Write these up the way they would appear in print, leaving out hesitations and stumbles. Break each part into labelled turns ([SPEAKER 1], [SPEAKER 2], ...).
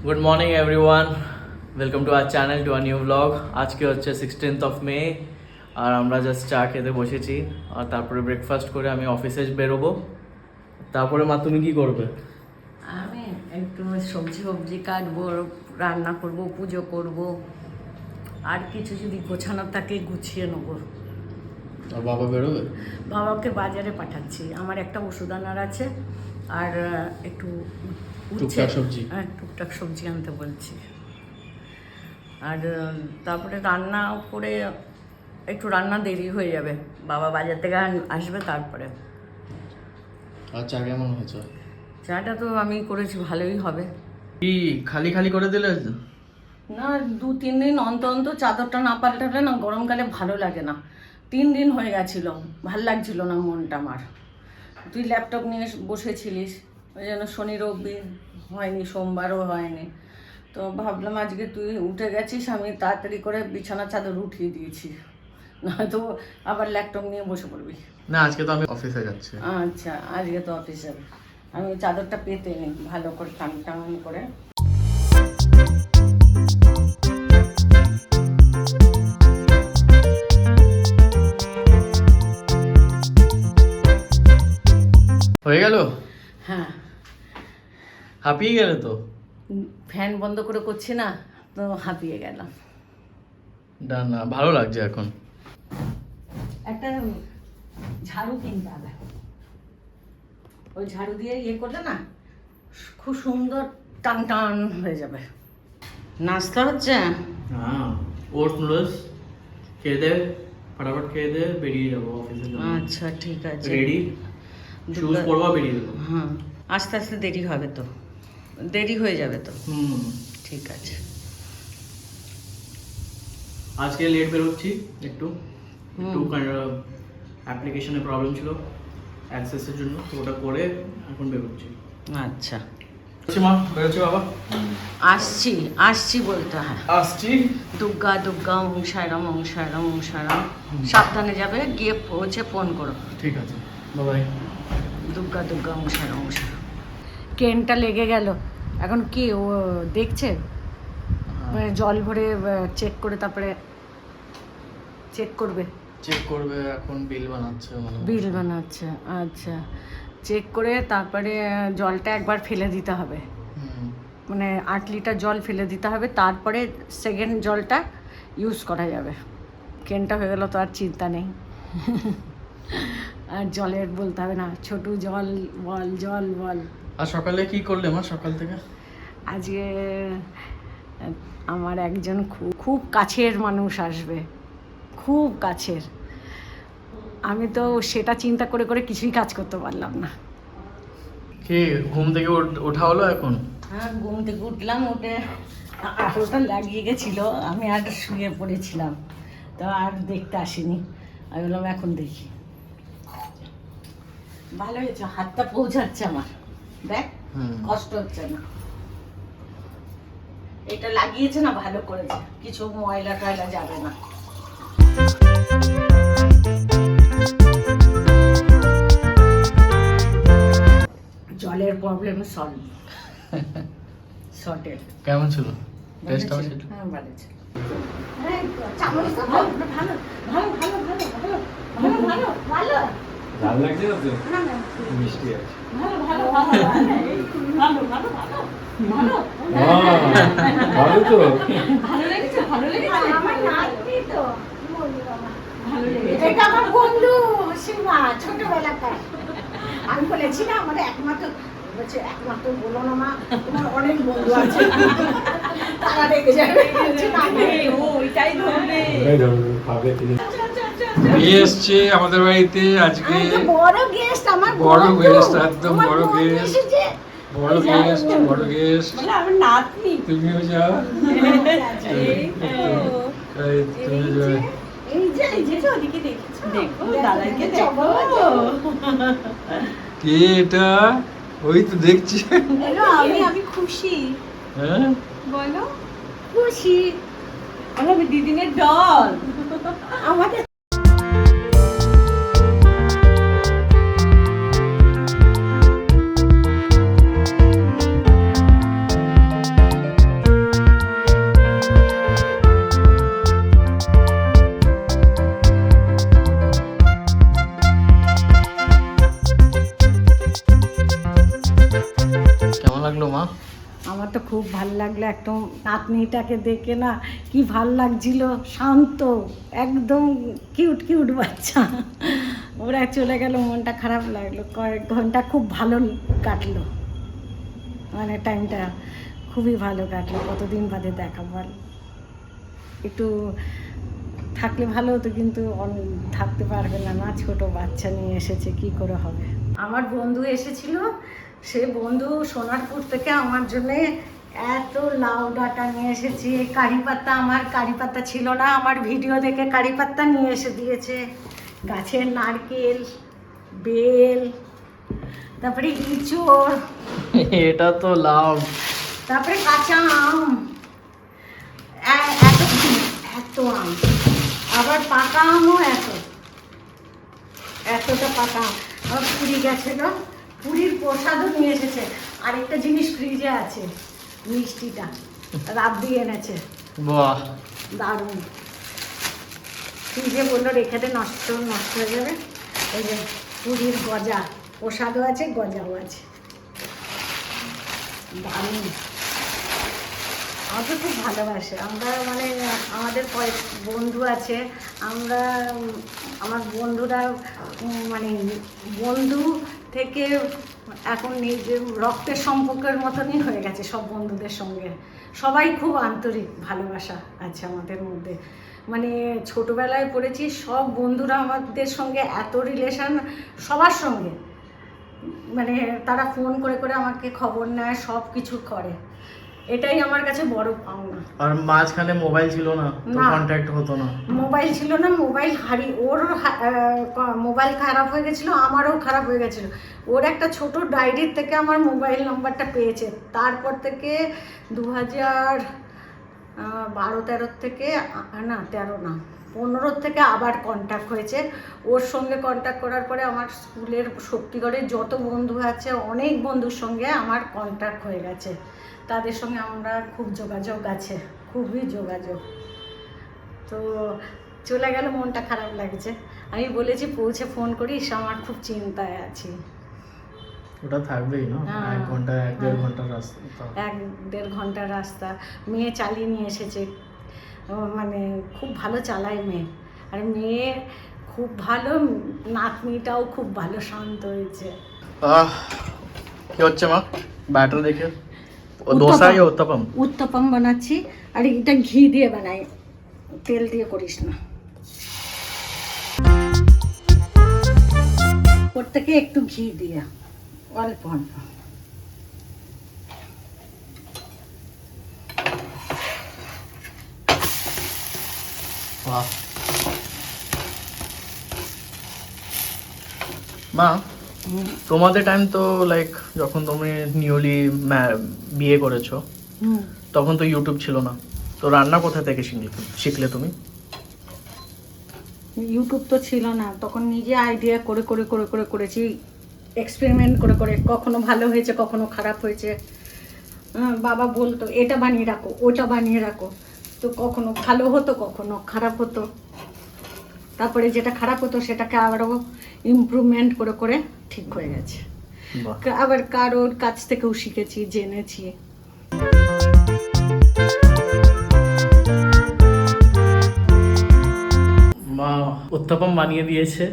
[SPEAKER 1] Good morning everyone, welcome to our channel to a new blog. আজকে হচ্ছে 16th of May আর আমরা just চা খেতে বসেছি আর তারপরে ব্রেকফাস্ট করে আমি অফিসে বেরোবো। তারপরে মা তুমি কি করবে?
[SPEAKER 2] আমি একটু সবজি কাটবো, রান্না করব, পুজো করব, আর কিছু যদি গোছানোর থাকে গুছিয়ে নেবো।
[SPEAKER 1] আর বাবা বেরোবে?
[SPEAKER 2] বাবাকে বাজারে পাঠাচ্ছি, আমার একটা ওষুধ আনার আছে আর একটু টুকটাক সবজি আনতে বলছি। আর তারপরে রান্না করে একটু রান্না দেরি হয়ে যাবে, বাবা বাজার থেকে আসবে তারপরে।
[SPEAKER 1] আর চা কেমন হয়েছে?
[SPEAKER 2] চাটা তো আমি করেছি, ভালোই হবে।
[SPEAKER 1] কি খালি খালি করে দিলে?
[SPEAKER 2] না, 2-3 দিন অন্তর চাদরটা না পাল্টালে না গরমকালে ভালো লাগে না। 3 দিন হয়ে গেছিল, ভাল লাগছিল না মনটা আমার। তুই ল্যাপটপ নিয়ে বসেছিলিস, ওই জন্য শনি রবি হয়নি, সোমবারও হয়নি। তো ভাবলাম আজকে তুই উঠে গেছিস, আমি তাড়াতাড়ি করে বিছানা চাদর উঠিয়ে দিয়েছি, নয়তো আবার ল্যাপটপ নিয়ে বসে পড়বি।
[SPEAKER 1] না, আজকে তো আমি অফিসে যাচ্ছি।
[SPEAKER 2] আচ্ছা, আজকে তো অফিস যাবে। আমি চাদরটা পেতে নিই ভালো করে টান করে।
[SPEAKER 1] হয়ে গেল?
[SPEAKER 2] হ্যাঁ,
[SPEAKER 1] হাঁপিয়ে গেলে তো।
[SPEAKER 2] ফ্যান বন্ধ করে করছি না তো হাঁপিয়ে গেলাম।
[SPEAKER 1] না, ভালো লাগছে এখন।
[SPEAKER 2] একটা ঝাড়ু কিনতে হবে, ওই ঝাড়ু দিয়ে ইয়ে করলে না খুব সুন্দর টান হয়ে যাবে। নাস্তা হচ্ছে?
[SPEAKER 1] হ্যাঁ, ওটস নুডলস খেয়ে দে, ফটাফট খেয়ে দে, বেরিয়ে যাবো অফিসে।
[SPEAKER 2] আচ্ছা ঠিক আছে,
[SPEAKER 1] রেডি, শুজ পরবা, বেরিয়ে যাবো।
[SPEAKER 2] হ্যাঁ, আস্তে আস্তে দেরি হবে তো, দেরি হয়ে যাবে তো। ঠিক আছে।
[SPEAKER 1] আজকে লেট বেরোচ্ছি একটু অ্যাপ্লিকেশনে প্রবলেম ছিল অ্যাক্সেসের জন্য, তো ওটা করে এখন বেরোচ্ছি।
[SPEAKER 2] আচ্ছা,
[SPEAKER 1] মা বেরোচ্ছি। বাবা
[SPEAKER 2] আসছি বলতে হয়।
[SPEAKER 1] আসছি।
[SPEAKER 2] দুর্গা ওং সাইরাম সাবধানে যাবে, গিয়ে পৌঁছে ফোন করো।
[SPEAKER 1] ঠিক আছে, বাবাই।
[SPEAKER 2] দুর্গা ওং সাইরাম। ট্রেনটা লেগে গেল, এখন কি ও দেখছে? মানে জল ভরে চেক করে তারপরে চেক করবে।
[SPEAKER 1] এখন বিল
[SPEAKER 2] বানাচ্ছে। আচ্ছা, চেক করে তারপরে জলটা একবার ফেলে দিতে হবে, মানে 8 লিটার জল ফেলে দিতে হবে, তারপরে সেকেন্ড জলটা ইউজ করা যাবে। ট্রেনটা হয়ে গেল তো আর চিন্তা নেই। আর জলের বলতে হবে না, ছোট জল বল।
[SPEAKER 1] আর সকালে কি করলে মা? সকাল থেকে
[SPEAKER 2] আজকে আমার একজন খুব কাছের মানুষ আসবে, খুব কাছের। আমি তো সেটা চিন্তা করে কিছুই কাজ করতে পারলাম না।
[SPEAKER 1] কি ঘুম থেকে ওঠা হলো এখন?
[SPEAKER 2] হ্যাঁ, ঘুম থেকে উঠলাম, উঠে আঠোটা লাগিয়ে গেছিল, আমি আর শুয়ে পড়েছিলাম, তো আর দেখতে আসিনি। আমি বললাম এখন দেখি। ভালো হয়েছে, হাতটা পৌঁছাচ্ছে আমার, দেখ কষ্ট হচ্ছে না। এটা লাগিয়েছে না, ভালো করেছে, কিছু ময়লা টয়লা যাবে না। জলের প্রবলেম সলভ। সর্টেড।
[SPEAKER 1] কেমন ছিল টেস্ট?
[SPEAKER 2] হ্যাঁ, ভালো ছিল। চামচটা ভালো।
[SPEAKER 3] ভালো লাগছে না তো? মিষ্টি আছে। ভালো তো?
[SPEAKER 2] ভালো লেগেছে। আমার নাতনি তো ভালো লেগেছে। এটা আমার বন্ধু সীমা, ছোটবেলাকার। আমি বলেছি না আমার একমাত্র, বলছে একমাত্র বলো না মা, তোমার অনেক বন্ধু আছে, তারা রেগে যাবে। ওইটাই ধরবে।
[SPEAKER 3] এসছে আমাদের বাড়িতে আজকে
[SPEAKER 2] বড় গেস্ট, আমার
[SPEAKER 3] বড় গেস্ট, একদম বড় গেস্ট।
[SPEAKER 2] আমার নাতনি।
[SPEAKER 3] তুমিও যাও। তুমি যাও।
[SPEAKER 2] এই যে ওদিকে দেখো দাদাকে দেখো।
[SPEAKER 3] কে এটা? ওই তো দেখছি।
[SPEAKER 2] আমি খুশি।
[SPEAKER 3] হ্যাঁ,
[SPEAKER 2] বলো খুশি। আমি দিদিনের ডল। আমাদের
[SPEAKER 1] মা?
[SPEAKER 2] আমার তো খুব ভালো লাগলো, একদম নাতনিটাকে দেখে না কি ভাল লাগছিল, শান্ত, একদম কিউট কিউট বাচ্চা। ওরা চলে গেল, মনটা খারাপ লাগলো। কয়েক ঘন্টা খুব ভালো কাটলো, মানে টাইমটা খুবই ভালো কাটলো। কতদিন বাদে দেখা, বল, একটু থাকলে ভালো হতো, কিন্তু থাকতে পারবে না, না ছোট বাচ্চা নিয়ে এসেছে, কি করে হবে। আমার বন্ধু এসেছিল, সে বন্ধু সোনারপুর থেকে আমার জন্যে এত লাউ ডাঁটা নিয়ে এসেছি। কারি পাতা, আমার কারি পাতা ছিল না, আমার ভিডিও দেখে কারি পাতা নিয়ে এসে দিয়েছে। গাছের নারকেল, বেল, তারপরে ইঁচড়,
[SPEAKER 1] এটা তো লাভ।
[SPEAKER 2] তারপরে কাঁচা আম, এত আম, আবার পাকা আমও এতটা পাকা আম। আবার পুরী গেছিল, পুরীর প্রসাদও নিয়ে এসেছে। আরেকটা জিনিস ফ্রিজে আছে, মিষ্টিটা রাত দিয়ে এনেছে,
[SPEAKER 1] বাহ,
[SPEAKER 2] দারুণ। ফ্রিজে বললো রেখে দে, নষ্ট হয়ে যাবে। এই যে পুরীর গজা, প্রসাদও আছে, গজাও আছে, দারুণ। আমাকে খুব ভালোবাসে। আমরা মানে আমাদের কয়েক বন্ধু আছে, আমরা আমার বন্ধুরা মানে বন্ধু থেকে এখন নিজের রক্তের সম্পর্কের মতনই হয়ে গেছে সব বন্ধুদের সঙ্গে। সবাই খুব আন্তরিক, ভালোবাসা আছে আমাদের মধ্যে। মানে ছোটোবেলায় পড়েছি, সব বন্ধুরা আমাদের সঙ্গে এত রিলেশন, সবার সঙ্গে। মানে তারা ফোন করে করে আমাকে খবর নেয়, সব কিছু করে। এটাই আমার কাছে বড় পাওনা।
[SPEAKER 1] আর মাঝখানে মোবাইল ছিল না, তো কন্ট্যাক্ট হতো না।
[SPEAKER 2] মোবাইল ছিল না, মোবাইল ওর মোবাইল খারাপ হয়ে গেছিলো, আমারও খারাপ হয়ে গেছিলো। ওর একটা ছোট ডায়েরির থেকে আমার মোবাইল নাম্বারটা পেয়েছে। তারপর থেকে 2012-13 থেকে, না 13 না 15 থেকে আবার কন্ট্যাক্ট হয়েছে। ওর সঙ্গে কন্ট্যাক্ট করার পরে আমার স্কুলের শক্তিগড়ের যত বন্ধু আছে, অনেক বন্ধুর সঙ্গে আমার কন্ট্যাক্ট হয়ে গেছে। তাদের সঙ্গে আমরা খুব যোগাযোগ আছে, খুবই যোগাযোগ। তো চলে গেল, মনটা খারাপ লাগছে। আমি বলেছি পৌঁছে ফোন করিস, আমার খুব চিন্তায় আছি।
[SPEAKER 1] ওটা থাকবেই না, 1-1.5 ঘন্টার রাস্তা।
[SPEAKER 2] 1-1.5 ঘন্টার রাস্তা, মেয়ে চালিয়ে নিয়ে এসেছে। মানে খুব ভালো চালায় মেয়ে, আর মেয়ে খুব ভালো, নাতনিটাও খুব ভালো, শান্ত হয়েছে।
[SPEAKER 1] কি হচ্ছে মা ব্যাটার দেখে? দোসা या উত্তপম?
[SPEAKER 2] উত্তপম বানাচ্ছি, আর এটা ঘি দিয়ে বানাই, তেল দিয়ে করিস না। ওর থেকে একটু ঘি দিয়ে, অল্প অল্প।
[SPEAKER 1] মা, তোমাদের টাইম তো লাইক যখন তুমি নিউলি বিয়ে করেছো, তখন তো ইউটিউব ছিল না, তো রান্না কোথা থেকে শিখলে তুমি?
[SPEAKER 2] ইউটিউব তো ছিল না তখন, নিজে আইডিয়া করে করে করে করে করেছি, এক্সপেরিমেন্ট করে করে। কখনো ভালো হয়েছে, কখনো খারাপ হয়েছে। বাবা বলতো এটা বানিয়ে রাখো, ওটা বানিয়ে রাখো, তো কখনো ভালো হতো, কখনো খারাপ হতো। তারপরে যেটা খারাপ হতো সেটাকে আবারও ইমপ্রুভমেন্ট করে করে ঠিক হয়ে গেছে। আবার কারোর কাছ থেকেও শিখেছি, জেনেছি।
[SPEAKER 1] মা উত্তপম বানিয়ে দিয়েছে,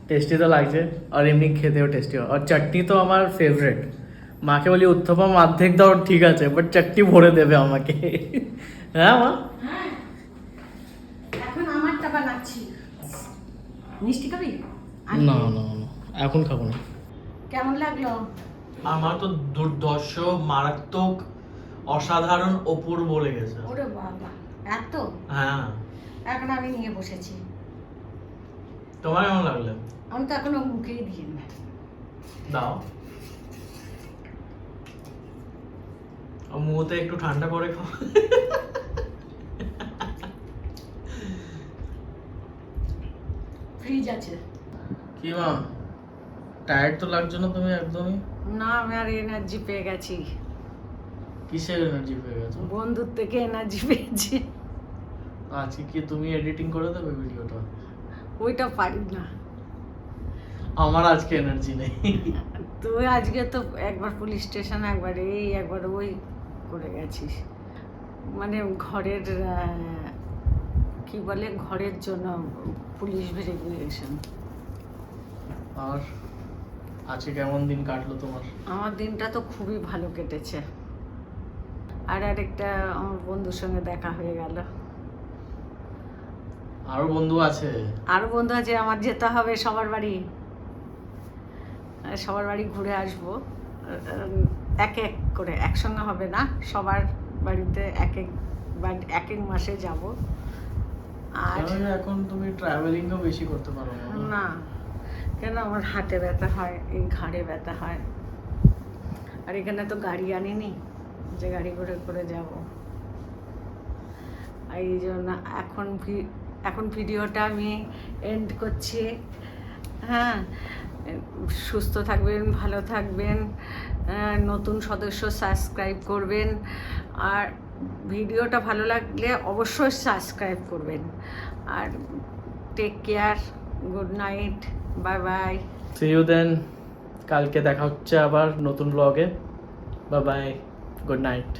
[SPEAKER 1] টেস্টি তো লাগছে, আর এমনি খেতেও টেস্টি হয়। আর চাটনি তো আমার ফেভারিট। মাকে বলি উত্তপম অর্ধেক দাও, ঠিক আছে, বাট চাটনি ভরে দেবে আমাকে। হ্যাঁ মা,
[SPEAKER 2] এখন আমারটা বানাচ্ছি। মিষ্টি খাবি?
[SPEAKER 1] না না না, এখন খাবো না।
[SPEAKER 2] কেমন লাগলো?
[SPEAKER 1] আমার তো দুর্ধর্ষ, মারাত্মক, অসাধারণ, অপূর্ব লেগেছে।
[SPEAKER 2] ওরে বাবা, এত?
[SPEAKER 1] হ্যাঁ,
[SPEAKER 2] এখন আমি নিয়ে বসেছি।
[SPEAKER 1] তোমার কেমন লাগলো?
[SPEAKER 2] আমি তো এখনো মুখেই দিই না।
[SPEAKER 1] দাও, মুহূর্তে একটু ঠান্ডা করে খাও।
[SPEAKER 2] ফ্রিজ আছে।
[SPEAKER 1] কি মা, টায়ার্ড তো লাগছে না তুমি একদমই?
[SPEAKER 2] না, আমি আর এনার্জি পেয়ে গেছি।
[SPEAKER 1] কিসের এনার্জি পেয়ে গেছো?
[SPEAKER 2] বন্ধুর থেকে এনার্জি পেয়েছি।
[SPEAKER 1] আজকে কি তুমি এডিটিং করে দেবে ভিডিওটা?
[SPEAKER 2] ওইটা পারি না।
[SPEAKER 1] আমার আজকে এনার্জি নেই।
[SPEAKER 2] তুই আজকে তো একবার পুলিশ স্টেশন, একবার ওই করে গেছিস, মানে ঘরের কি বলে, ঘরের জন্য পুলিশ ভেরিফিকেশন।
[SPEAKER 1] আর আজকে কেমন দিন কাটলো তোমার?
[SPEAKER 2] আমার দিনটা তো খুবই ভালো কেটেছে। আর আরেকটা আমার বন্ধুর সঙ্গে দেখা হয়ে গেল।
[SPEAKER 1] আরো বন্ধু আছে?
[SPEAKER 2] আরও বন্ধু আছে, আমার যেতে হবে সবার বাড়ি, সবার বাড়ি ঘুরে আসবো। এক এক করে, একসঙ্গে হবে না, সবার বাড়িতে এক এক মাসে যাব। আর
[SPEAKER 1] এখন তুমি ট্রাভেলিংও বেশি করতে পারো না।
[SPEAKER 2] না, কেন, আমার হাতে ব্যথা হয়, এই ঘাড়ে ব্যথা হয়, আর এখানে তো গাড়ি আনিনি যে গাড়ি করে করে যাব। এই জন্য এখন ভিডিওটা আমি এন্ড করছি। হ্যাঁ, সুস্থ থাকবেন, ভালো থাকবেন, নতুন সদস্য সাবস্ক্রাইব করবেন, আর ভিডিওটা ভালো লাগলে অবশ্যই সাবস্ক্রাইব করবেন। আর take care, good night, bye bye.
[SPEAKER 1] See you then. কালকে দেখা হচ্ছে আবার নতুন ব্লগে। Bye bye, good night.